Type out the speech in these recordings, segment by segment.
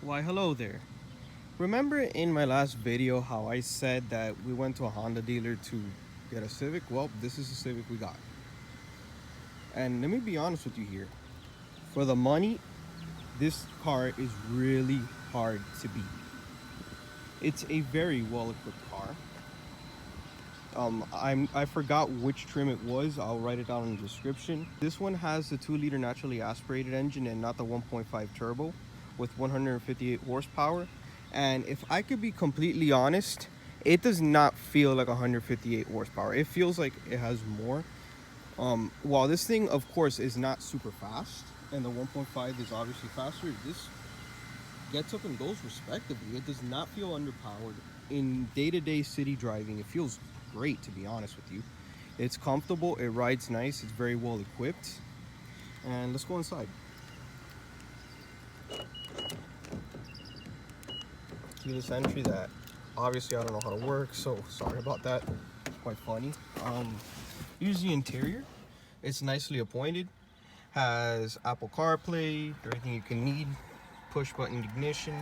Why hello there. Remember in my last video how I said that we went to a Honda dealer to get a Civic? Well, this is the Civic we got. And let me be honest with you here. For the money, this car is really hard to beat. It's a very well equipped car. I forgot which trim it was. I'll write it down in the description. This one has the 2-liter naturally aspirated engine and not the 1.5 turbo with 158 horsepower. And if I could be completely honest, it does not feel like 158 horsepower. It feels like it has more. While this thing, of course, is not super fast, and the 1.5 is obviously faster, this gets up and goes respectively. It does not feel underpowered. In day-to-day city driving, it feels great, to be honest with you. It's comfortable, it rides nice, it's very well equipped. And let's go inside. Keyless entry that obviously I don't know how to work, so sorry about that. It's quite funny. Here's the interior. It's nicely appointed. Has Apple CarPlay, everything you can need. Push button ignition.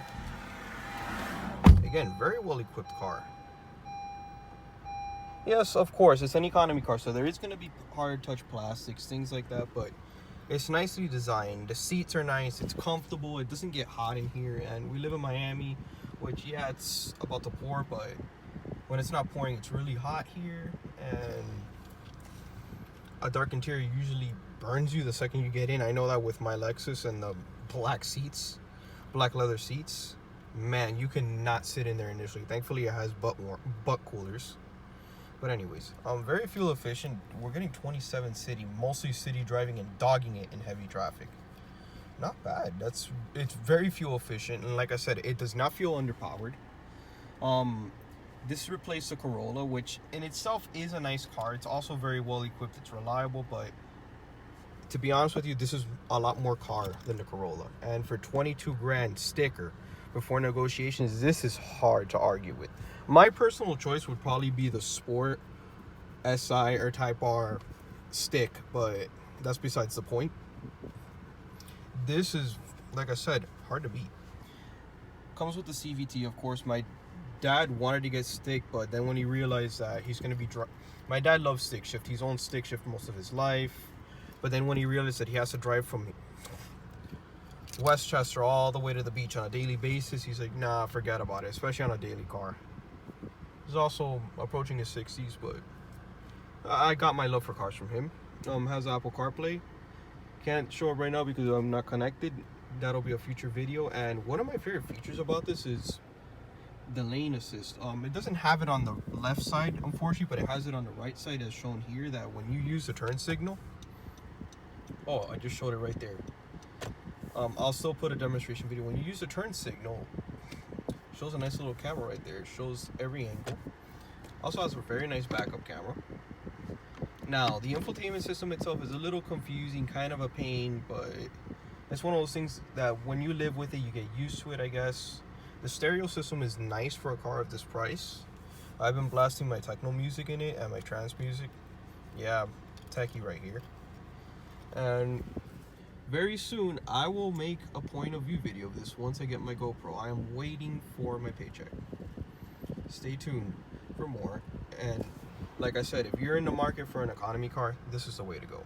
Again, very well equipped car. Yes, of course, it's an economy car, so there is going to be hard touch plastics, things like that, but it's nicely designed. The seats are nice, it's comfortable, it doesn't get hot in here, and we live in Miami, which, yeah, it's about to pour, but when it's not pouring, it's really hot here, and a dark interior usually burns you the second you get in. I know that with my Lexus and the black seats, black leather seats, man, you cannot sit in there initially. Thankfully, it has butt coolers. But anyways, very fuel efficient. We're getting 27 city, mostly city driving and dogging it in heavy traffic. Not bad. It's very fuel efficient, and like I said, it does not feel underpowered. This replaced the Corolla, which in itself is a nice car. It's also very well equipped. It's reliable, but to be honest with you, this is a lot more car than the Corolla. And for 22 grand sticker before negotiations, this is hard to argue with. My personal choice would probably be the Sport SI or Type R stick, but that's besides the point. This is, like I said, hard to beat. Comes with the CVT, of course. My dad wanted to get stick, but then when he realized that he's going to be my dad loves stick shift. He's owned stick shift most of his life, but then when he realized that he has to drive from Westchester all the way to the beach on a daily basis, he's like, nah, forget about it, especially on a daily car. He's also approaching his 60s, but I got my love for cars from him. Has Apple CarPlay. Can't show it right now because I'm not connected. That'll be a future video. And one of my favorite features about this is the lane assist. It doesn't have it on the left side, unfortunately, but it has it on the right side, as shown here, that when you use the turn signal. Oh, I just showed it right there. I'll still put a demonstration video. When you use the turn signal, it shows a nice little camera right there. It shows every angle. Also has a very nice backup camera. Now, the infotainment system itself is a little confusing, kind of a pain, but it's one of those things that when you live with it, you get used to it, I guess. The stereo system is nice for a car of this price. I've been blasting my techno music in it and my trance music. Yeah, techie right here. And very soon, I will make a point of view video of this once I get my GoPro. I am waiting for my paycheck. Stay tuned for more. And like I said, if you're in the market for an economy car, this is the way to go.